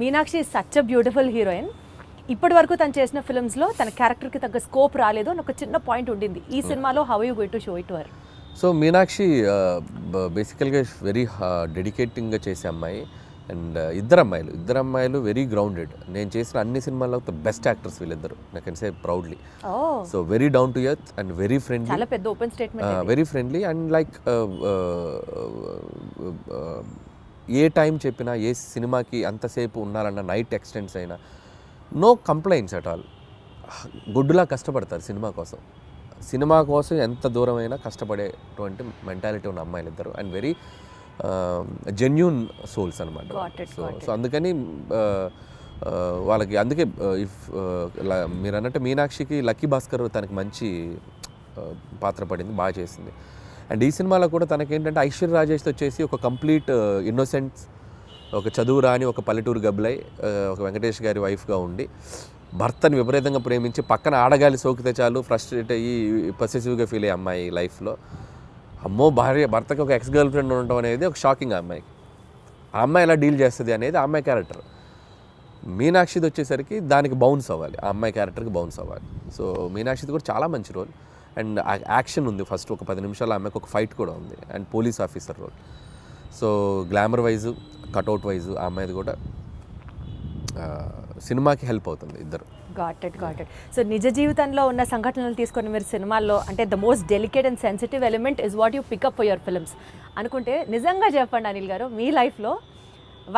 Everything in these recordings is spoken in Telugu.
Meenakshi is such a beautiful heroine. ఇప్పటి వరకు తను చేసిన ఫిల్మ్స్లో తన క్యారెక్టర్కి తగ్గ స్కోప్ రాలేదు అని ఒక చిన్న పాయింట్ ఉండింది. ఈ సినిమాలో how you going to show it to her? So Meenakshi బేసికల్గా వెరీ డెడికేటింగ్గా చేసే అమ్మాయి. అండ్ ఇద్దరు అమ్మాయిలు వెరీ గ్రౌండెడ్. నేను చేసిన అన్ని సినిమాల్లో ద బెస్ట్ యాక్టర్స్ వీళ్ళిద్దరు, I can say proudly. So very down to earth and very friendly, చాలా పెద్ద open statement, very friendly. And like A time చెప్పినా, ఏ సినిమాకి అంతసేపు ఉండాలన్నా, నైట్ ఎక్స్టెండ్స్ అయినా నో కంప్లైంట్స్ అట్ ఆల్. గుడ్డులా కష్టపడతారు సినిమా కోసం ఎంత దూరమైనా కష్టపడేటువంటి మెంటాలిటీ ఉన్న అమ్మాయిలు ఇద్దరు. అండ్ వెరీ జెన్యూన్ సోల్స్ అనమాట. సో అందుకని వాళ్ళకి అందుకే ఇఫ్ మీరు అన్నట్టు మీనాక్షికి లక్కీ భాస్కర్ తనకి మంచి పాత్ర పడింది, బాగా చేసింది. అండ్ ఈ సినిమాలో కూడా తనకేంటంటే ఐశ్వర్య రాజేష్తో వచ్చేసి ఒక కంప్లీట్ ఇన్నోసెన్స్, ఒక చదువు రాని ఒక పల్లెటూరు గబ్బలై ఒక వెంకటేష్ గారి వైఫ్గా ఉండి భర్తని విపరీతంగా ప్రేమించి పక్కన ఆడగాలి సోకితే చాలు ఫ్రస్ట్రేట్ అయ్యి పొసెసివ్గా ఫీల్ అయ్యే అమ్మాయి లైఫ్లో. అమ్మో భర్తకి ఒక ఎక్స్ గర్ల్ ఫ్రెండ్ ఉండటం అనేది ఒక షాకింగ్. ఆ అమ్మాయి ఎలా డీల్ చేస్తుంది అనేది ఆ అమ్మాయి క్యారెక్టర్. మీనాక్షిది వచ్చేసరికి దానికి బౌన్స్ అవ్వాలి, ఆ అమ్మాయి క్యారెక్టర్కి బౌన్స్ అవ్వాలి. సో మీనాక్షిది కూడా చాలా మంచి రోల్. అండ్ యాక్షన్ ఉంది, ఫస్ట్ ఒక 10 నిమిషాలు ఆ అమ్మాయికి ఒక ఫైట్ కూడా ఉంది. And police officer role. So glamour wise, cutout wise ఆ అమ్మాయిది కూడా సినిమాకి హెల్ప్ అవుతుంది ఇద్దరు. Got it. సో నిజ జీవితంలో ఉన్న సంఘటనలు తీసుకొని మీరు సినిమాల్లో అంటే the most delicate and sensitive element is what you pick up for your films అనుకుంటే నిజంగా చెప్పండి అనిల్ గారు, మీ లైఫ్లో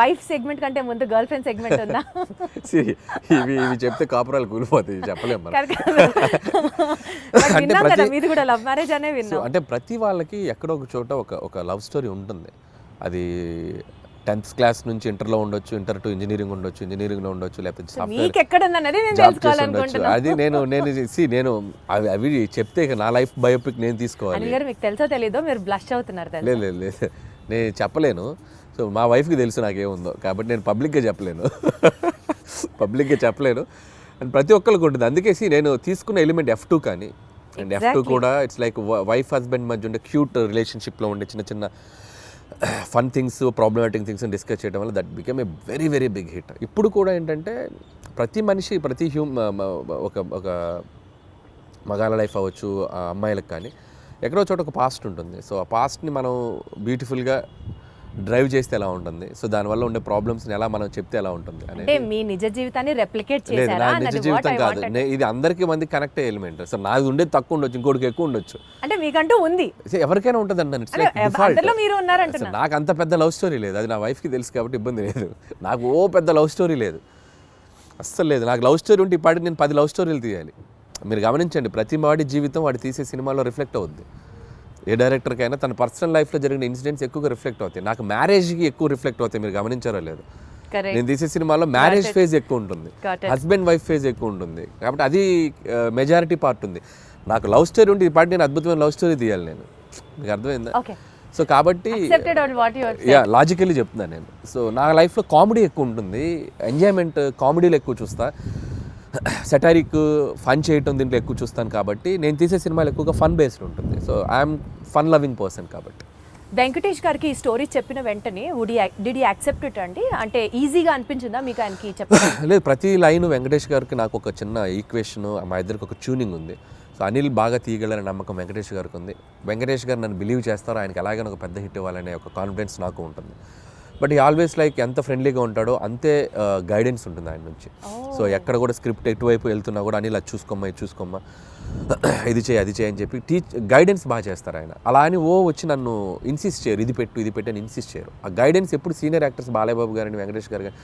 వైఫ్ సెగ్మెంట్ కంటే ముందు గర్ల్ ఫ్రెండ్ సెగ్మెంట్ ఉందా? ఇవి చెప్తే కాపురాలు కూలిపోతాయి, చెప్పలేము. విన్నాం కదా మీది కూడా లవ్ మ్యారేజ్ అనే విన్నాం. అంటే ప్రతి వాళ్ళకి ఎక్కడో ఒక చోట ఒక లవ్ స్టోరీ ఉంటుంది. అది 10th క్లాస్ నుంచి ఇంటర్లో ఉండొచ్చు, ఇంటర్ టు ఇంజనీరింగ్ ఉండొచ్చు, ఇంజనీరింగ్లో ఉండొచ్చు, లేకపోతే అది నేను అవి చెప్తే నా లైఫ్ బయోపిక్ నేను తీసుకోవాలి. మీకు తెలుసో తెలీదో మీరు బ్లష్ అవుతున్నారు. లేదు నేను చెప్పలేను. సో మా వైఫ్కి తెలుసు నాకేముందో, కాబట్టి నేను పబ్లిక్గా చెప్పలేను. అండ్ ప్రతి ఒక్కరికి ఉంటుంది. అందుకే నేను తీసుకున్న ఎలిమెంట్ F2 కానీ. అండ్ F2 కూడా ఇట్స్ లైక్ వైఫ్ హస్బెండ్ మధ్య ఉండే క్యూట్ రిలేషన్షిప్లో ఉండే చిన్న చిన్న fun things, problematic things discuss చేయడం వల్ల that become a very very big hit. ఇప్పుడు కూడా ఏంటంటే ప్రతి ఒక మగాళ్ళ లైఫ్ అవ్వచ్చు, అమ్మాయిలకు కానీ ఎక్కడో చోట ఒక పాస్ట్ ఉంటుంది. సో ఆ పాస్ట్ని మనం బ్యూటిఫుల్గా డ్రైవ్ చేస్తే ఎలా ఉంటుంది, సో దానివల్ల ఉండే ప్రాబ్లమ్స్ని ఎలా మనం చెప్తే ఎలా ఉంటుంది అనేది. మీ నిజ జీవితాన్ని రెప్లికేట్ లేదు, నా నిజ జీవితం కాదు, ఇది అందరికీ మంది కనెక్ట్ అయ్యే ఎలిమెంట్. సో నాది ఉండేది తక్కువ ఉండొచ్చు, ఇంకోటికి ఎక్కువ ఉండొచ్చు. అంటే మీకంటూ ఉంది, ఎవరికైనా ఉంటుంది అండి. నాకు అంత పెద్ద లవ్ స్టోరీ లేదు, అది నా వైఫ్కి తెలుసు కాబట్టి ఇబ్బంది లేదు. నాకు పెద్ద లవ్ స్టోరీ లేదు, అస్సలు లేదు. నాకు లవ్ స్టోరీ ఉంటే ఇప్పటికి నేను 10 లవ్ స్టోరీలు తీయాలి. మీరు గమనించండి, ప్రతి వాడి జీవితం వాడు తీసే సినిమాలో రిఫ్లెక్ట్ అవుద్ది. ఏ డైరెక్టర్కైనా తన పర్సనల్ లైఫ్లో జరిగిన ఇన్సిడెంట్స్ ఎక్కువగా రిఫ్లెక్ట్ అవుతాయి. నాకు మ్యారేజ్కి ఎక్కువ రిఫ్లెక్ట్ అవుతాయి, మీరు గమనించారో లేదు. నేను తీసే సినిమాలో మ్యారేజ్ ఫేజ్ ఎక్కువ ఉంటుంది, హస్బెండ్ వైఫ్ ఫేజ్ ఎక్కువ ఉంటుంది. కాబట్టి అది మెజారిటీ పార్ట్ ఉంది. నాకు లవ్ స్టోరీ ఉంటే ఈ పార్ట్ నేను అద్భుతమైన లవ్ స్టోరీ తీయాలి. నేను మీకు అర్థమైందా? సో కాబట్టి లాజికల్లీ చెప్తున్నాను నేను. సో నా లైఫ్లో కామెడీ ఎక్కువ ఉంటుంది, ఎంజాయ్మెంట్ కామెడీలో ఎక్కువ చూస్తా, సెటారిక్ ఫన్ చేయటం దీంట్లో ఎక్కువ చూస్తాను. కాబట్టి నేను తీసే సినిమాలు ఎక్కువగా ఫన్ బేస్డ్ ఉంటుంది. So I'm fun loving person. కాబట్టి వెంకటేష్ గారికి ఈ స్టోరీ చెప్పిన వెంటనే డిడ్ యూ యాక్సెప్ట్ ఇట్ అండి? అంటే ఈజీగా అనిపించిందా మీకు ఆయనకి చెప్పడం? లేదు, ప్రతి లైన్ వెంకటేష్ గారికి నాకు ఒక చిన్న ఈక్వేషన్, మా ఇద్దరికి ఒక ట్యూనింగ్ ఉంది. సో అనిల్ బాగా తీయగలనే నమ్మకం వెంకటేష్ గారికి ఉంది. వెంకటేష్ గారు నన్ను బిలీవ్ చేస్తారో, ఆయనకి ఎలాగైనా ఒక పెద్ద హిట్ ఇవ్వాలనే ఒక కాన్ఫిడెన్స్ నాకు ఉంటుంది. బట్ ఈ ఆల్వేస్ లైక్ ఎంత ఫ్రెండ్లీగా ఉంటాడో అంతే గైడెన్స్ ఉంటుంది ఆయన నుంచి. సో ఎక్కడ కూడా స్క్రిప్ట్ ఎటువైపు వెళ్తున్నా కూడా అనిల్ అది చూసుకోమ్మా ఇది చేయి అది చేయి అని చెప్పి గైడెన్స్ బాగా చేస్తారు ఆయన. అలా అని వచ్చి నన్ను ఇన్సిస్ట్ చేయరు, ఇది పెట్టు అని ఇన్సిస్ట్ చేయరు. ఆ గైడెన్స్ ఎప్పుడు సీనియర్ యాక్టర్స్ బాలయ్యబాబు గారిని, వెంకటేష్ గారు కానీ,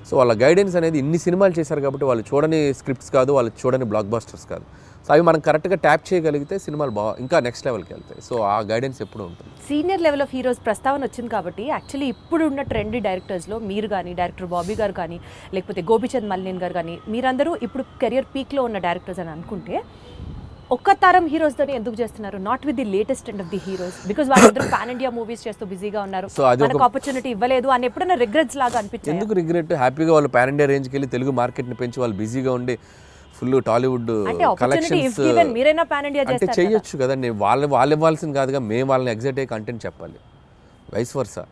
సో వాళ్ళ గైడెన్స్ అనేది ఇన్ని సినిమాలు చేశారు కాబట్టి వాళ్ళు చూడని స్క్రిప్ట్స్ కాదు, వాళ్ళు చూడని బ్లాక్ బస్టర్స్ కాదు. సో అవి మనం కరెక్ట్గా ట్యాప్ చేయగలిగితే సినిమాలు ఇంకా నెక్స్ట్ లెవెల్కి వెళ్తాయి. సో ఆ గైడెన్స్ ఎప్పుడు ఉంటుంది. సీనియర్ లెవెల్ ఆఫ్ హీరోస్ ప్రస్తావన వచ్చింది కాబట్టి యాక్చువల్లీ ఇప్పుడు ఉన్న ట్రెండీ డైరెక్టర్స్లో మీరు కానీ, డైరెక్టర్ బాబీ గారు కానీ, లేకపోతే గోపిచంద్ మల్లిన్ గారు కానీ, మీరందరూ ఇప్పుడు కెరియర్ పీక్లో ఉన్న డైరెక్టర్స్ అని అనుకుంటే ఒక్క తరం హీరోస్తోనే ఎందుకు చేస్తున్నారు, not with the latest and of the heroes? Because వాళ్ళందరూ పాన్ ఇండియా మూవీస్ చేస్తూ బిజీగా ఉన్నారు, మనకు ఆపర్చునిటీ ఇవ్వలేదు అని ఎప్పుడైనా రిగ్రెట్స్ లాగా అనిపించింది? ఎందుకు రిగ్రెట్? హ్యాపీగా వాళ్ళు పాన్ ఇండియా రేంజ్కి వెళ్ళి తెలుగు మార్కెట్ని పెంచి వాళ్ళు బిజీగా ఉండి ఫుల్ టాలీవుడ్ కలెక్షన్స్ అంటే చేయొచ్చు కదండి. వాళ్ళు ఇవ్వాల్సింది కాదుగా, మేము వాళ్ళని ఎగ్జైట్ అయ్యే కంటెంట్ చెప్పాలి, వైస్ వర్సా.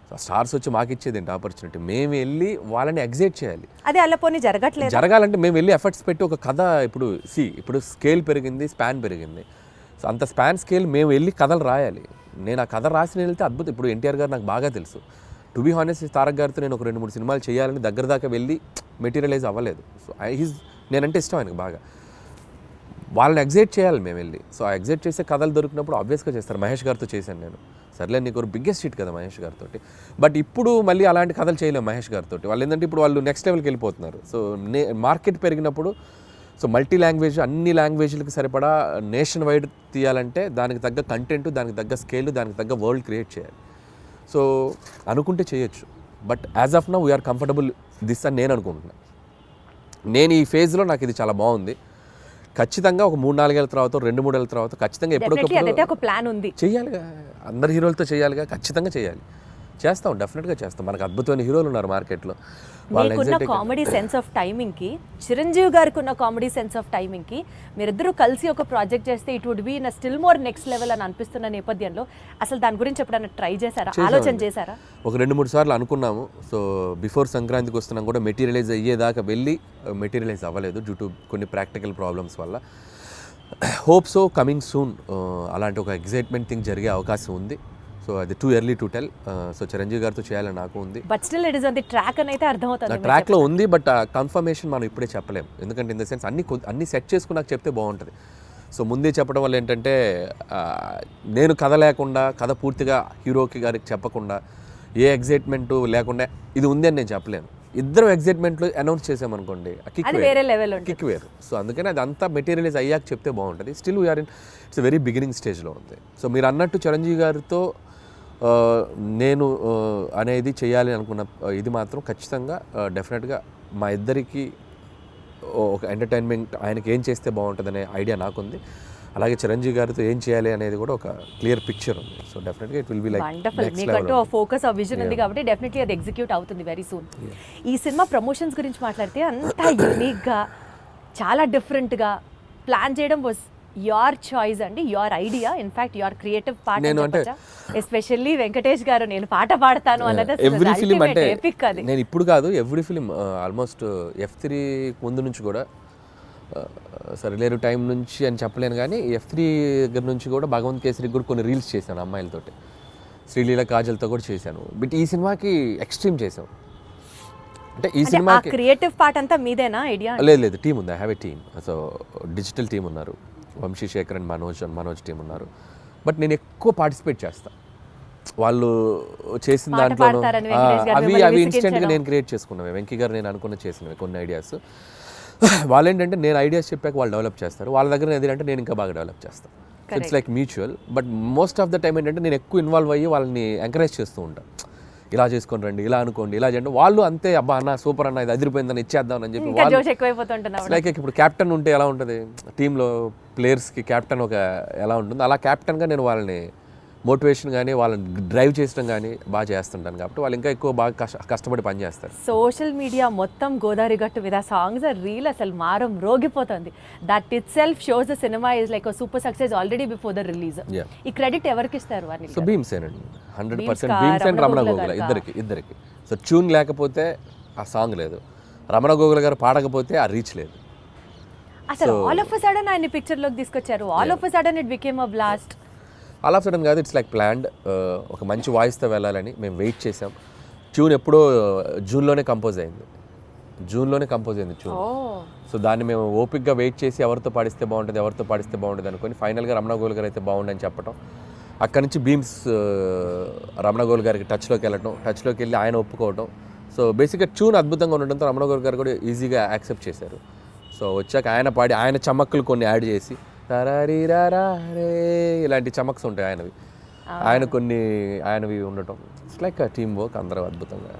సో స్టార్స్ వచ్చి మాకు ఇచ్చేది ఏంటి ఆపర్చునిటీ, మేము వెళ్ళి వాళ్ళని ఎగ్జైట్ చేయాలి. అదే అలా పోనీ జరగట్లేదు. జరగాలంటే మేము వెళ్ళి ఎఫర్ట్స్ పెట్టి ఒక కథ, ఇప్పుడు స్కేల్ పెరిగింది, స్పాన్ పెరిగింది. సో అంత స్పాన్ స్కేల్ మేము వెళ్ళి కథలు రాయాలి. నేను ఆ కథ రాసి వెళ్తే అద్భుతం. ఇప్పుడు ఎన్టీఆర్ గారు నాకు బాగా తెలుసు. టు బీ హానెస్ట్, తారక్ గారితో నేను ఒక 2-3 సినిమాలు చేయాలని దగ్గర దాకా వెళ్ళి మెటీరియలైజ్ అవ్వలేదు. సో నేనంటే ఇష్టం ఆయనకు బాగా. వాళ్ళని ఎగ్జైట్ చేయాలి మేము వెళ్ళి. సో ఆ ఎగ్జైట్ చేసే కథలు దొరికినప్పుడు ఆబ్వియస్గా చేస్తారు. మహేష్ గారితో చేశాను నేను. సర్లే, నీకు ఒక బిగ్గెస్ట్ హిట్ కదా మహేష్ గారితో. బట్ ఇప్పుడు మళ్ళీ అలాంటి కథలు చేయలేము మహేష్ గారితో. వాళ్ళు ఏంటంటే ఇప్పుడు వాళ్ళు నెక్స్ట్ లెవెల్కి వెళ్ళిపోతున్నారు. సో మార్కెట్ పెరిగినప్పుడు, సో మల్టీ లాంగ్వేజ్, అన్ని లాంగ్వేజ్లకి సరిపడా నేషన్ వైడ్ తీయాలంటే దానికి తగ్గ కంటెంట్, దానికి తగ్గ స్కేల్, దానికి తగ్గ వరల్డ్ క్రియేట్ చేయాలి. సో అనుకుంటే చేయొచ్చు. But as of now we are comfortable this అని నేను అనుకుంటున్నాను. నేను ఈ ఫేజ్లో నాకు ఇది చాలా బాగుంది. ఖచ్చితంగా ఒక 3-4 ఏళ్ళ తర్వాత, 2-3 ఏళ్ళ తర్వాత ఖచ్చితంగా ఎప్పటికప్పుడు ఒక ప్లాన్ ఉంది, చేయాలిగా. అందరు హీరోలతో చేయాలిగా, ఖచ్చితంగా చేయాలి. చేస్తాం, డెఫినెట్గా చేస్తాం. మనకు అద్భుతమైన హీరోలు ఉన్నారు మార్కెట్లో. మీకున్న కామెడీ సెన్స్ ఆఫ్ టైమింగ్కి, చిరంజీవి గారికి ఉన్న కామెడీ సెన్స్ ఆఫ్ టైమింగ్కి మీరిద్దరూ కలిసి ఒక ప్రాజెక్ట్ చేస్తే it would be in still more next level అని అనిపిస్తున్న నేపథ్యంలో అసలు దాని గురించి ఎప్పుడైనా ట్రై చేశారా, ఆలోచన చేశారా? ఒక 2-3 సార్లు అనుకున్నాము. సో బిఫోర్ సంక్రాంతికి వస్తున్నాం కూడా మెటీరియలైజ్ అయ్యేదాకా వెళ్ళి మెటీరియలైజ్ అవ్వలేదు డ్యూ టు కొన్ని ప్రాక్టికల్ ప్రాబ్లమ్స్ వల్ల. హోప్ సో కమింగ్ సూన్ అలాంటి ఒక ఎగ్జైట్మెంట్ థింగ్ జరిగే అవకాశం ఉంది. సో అది too early to tell. So Chiranjeevi గారితో చేయాలని నాకు ఉంది. But still it is on the track అని అయితే అర్థమవుతుంది. ట్రాక్లో ఉంది, బట్ కన్ఫర్మేషన్ మనం ఇప్పుడే చెప్పలేము. ఎందుకంటే ఇన్ ద సెన్స్ అన్ని సెట్ చేసుకుని నాకు చెప్తే బాగుంటుంది. సో ముందే చెప్పడం వల్ల ఏంటంటే నేను కథ లేకుండా, కథ పూర్తిగా హీరోకి గారికి చెప్పకుండా, ఏ ఎగ్జైట్మెంట్ లేకుండా ఇది ఉంది అని నేను చెప్పలేను. ఇద్దరు ఎగ్జైట్మెంట్లు అనౌన్స్ చేసామనుకోండి, కిక్ వేరు. సో అందుకని అది అంతా మెటీరియలైజ్ అయ్యాక చెప్తే బాగుంటుంది. Still we are in its very beginning స్టేజ్లో ఉంది. సో మీరు అన్నట్టు చిరంజీవి గారితో నేను అనేది చేయాలి అనుకున్న ఇది మాత్రం ఖచ్చితంగా డెఫినెట్గా మా ఇద్దరికి ఒక ఎంటర్టైన్మెంట్, ఆయనకి ఏం చేస్తే బాగుంటుంది అనే ఐడియా నాకుంది. అలాగే చిరంజీవి గారితో ఏం చేయాలి అనేది కూడా ఒక క్లియర్ పిక్చర్ ఉంది. సో డెఫినెట్గా ఇట్ విల్ బి లైక్ మీకంటూ ఫోకస్, ఆ విజన్ ఉంది కాబట్టి డెఫినెట్లీ అది ఎగ్జిక్యూట్ అవుతుంది వెరీ సూన్. ఈ సినిమా ప్రమోషన్స్ గురించి మాట్లాడితే అంతా యూనిక్గా, చాలా డిఫరెంట్గా ప్లాన్ చేయడం వాజ్ యువర్ చాయిస్ అండి, your idea, in fact your creative part. Especially Venkatesh గారు నేను పాట పాడతాను అన్నది ఎవ్రీ ఫిలిం అంటే నేను ఇప్పుడు కాదు, ఎవ్రీ ఫిలిం ఆల్మోస్ట్ F3 ముందు నుంచి కూడా, సరిలేరు టైం నుంచి అని చెప్పలేను కానీ F3 దగ్గర నుంచి కూడా భగవంత్ కేసరికి కూడా కొన్ని రీల్స్ చేశాను అమ్మాయిలతోటి. శ్రీలీల కాజల్తో కూడా చేశాను. బట్ ఈ సినిమాకి ఎక్స్ట్రీమ్ చేసాం. అంటే ఈ సినిమాకి క్రియేటివ్ పార్ట్ అంతా మీదేనా ఐడియా? లేదు, టీం ఉంది. I have a team. So digital team ఉన్నారు, వంశీ శేఖర్ అండ్ మనోజ్ టీం ఉన్నారు. బట్ నేను ఎక్కువ పార్టిసిపేట్ చేస్తాను. వాళ్ళు చేసిన దాంట్లో అవి ఇన్స్టెంట్గా నేను క్రియేట్ చేసుకున్నాను. వెంకీ గారు నేను అనుకున్న చేసినవి కొన్ని ఐడియాస్. వాళ్ళు ఏంటంటే నేను ఐడియాస్ చెప్పాక వాళ్ళు డెవలప్ చేస్తారు, వాళ్ళ దగ్గర ఏదంటే నేను ఇంకా బాగా డెవలప్ చేస్తాను. It's like mutual. But most of the time ఏంటంటే నేను ఎక్కువ ఇన్వాల్వ్ అయ్యి వాళ్ళని ఎంకరేజ్ చేస్తూ ఉంటాను. ఇలా చేసుకొని రండి, ఇలా అనుకోండి, ఇలా చేయండి. వాళ్ళు అంతే, అబ్బా అన్న సూపర్ అన్న, ఇది అదిరిపోయిందని ఇచ్చేద్దాం అని చెప్పి వాళ్ళు లైక్ ఇప్పుడు క్యాప్టెన్ ఉంటే ఎలా ఉంటుంది టీంలో, ప్లేయర్స్కి క్యాప్టెన్ ఒక ఎలా ఉంటుంది, అలా క్యాప్టెన్గా నేను వాళ్ళని మోటివేషన్ కానీ వాళ్ళని డ్రైవ్ చేయడం కానీ బాగా చేస్తుంటాను. కాబట్టి వాళ్ళు ఇంకా ఎక్కువ బాగా కష్టపడి పని చేస్తారు. సోషల్ మీడియా మొత్తం గోదావరి గట్టు మీద సాంగ్స్ రీల్ అసలు మారం రోగిపోతుంది. That itself shows the cinema is like super success already before the release. ఈ క్రెడిట్ ఎవరికి ఇస్తారు? సో భీమ్సేనండి, 100% భీమ్స్ అండ్ రమణ గోగుల ఇద్దరికి. సో ట్యూన్ లేకపోతే ఆ సాంగ్ లేదు, రమణ గోగుల గారు పాడకపోతే ఆ రీచ్ లేదు. అసలు ఆల్ ఆఫ్ అ సడన్ ఆయన పిక్చర్లోకి తీసుకొచ్చారు, all of a sudden it became a blast. All of sudden కాదు, ఇట్స్ లైక్ ప్లాన్డ్. ఒక మంచి వాయిస్తో వెళ్ళాలని మేము వెయిట్ చేసాం. ట్యూన్ ఎప్పుడో జూన్లోనే కంపోజ్ అయింది ట్యూన్. సో దాన్ని మేము ఓపిక్గా వెయిట్ చేసి ఎవరితో పాడిస్తే బాగుంటుంది అనుకొని ఫైనల్గా రమణ గోల్ గారు అయితే బాగుండని చెప్పడం, అక్కడి నుంచి భీమ్స్ రమణ గోల్ గారికి టచ్లోకి వెళ్ళి ఆయన ఒప్పుకోవడం. సో బేసిక్గా ట్యూన్ అద్భుతంగా ఉండడంతో రమణ గోల్ గారు కూడా ఈజీగా యాక్సెప్ట్ చేశారు. సో వచ్చాక ఆయన పాడి, ఆయన చమక్కులు కొన్ని యాడ్ చేసి రే ఇలాంటి చమక్స్ ఉంటాయి ఆయనవి కొన్ని ఆయనవి ఉండటం. ఇట్స్ లైక్ టీమ్ వర్క్, అందరూ అద్భుతంగా